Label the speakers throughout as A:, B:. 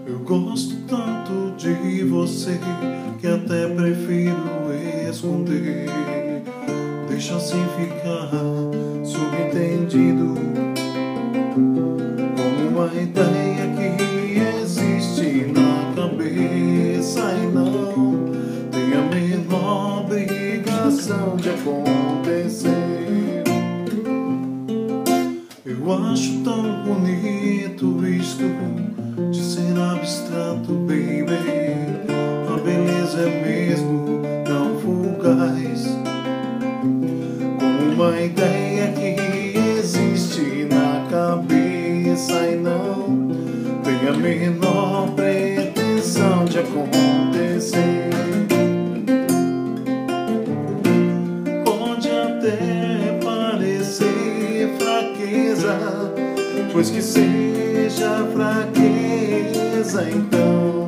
A: Eu gosto tanto de você que até prefiro esconder. Deixa assim ficar subentendido, como uma ideia que existe na cabeça e não tem a menor obrigação de acontecer. Eu acho tão bonito isto de ser abstrato, baby. A beleza é mesmo tão fugaz, como uma ideia que existe na cabeça e não tem a menor pretensão de acontecer. Pode até parecer fraqueza, pois que seja fraqueza, então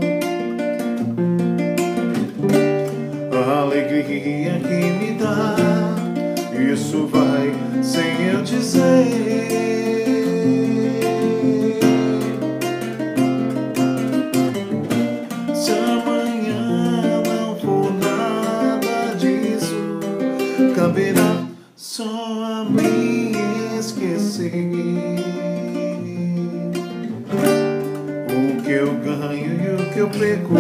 A: a alegria que me dá, isso vai sem eu dizer. Se amanhã não for nada disso, caberá só a mim esquecer. O que eu ganho e o que eu perco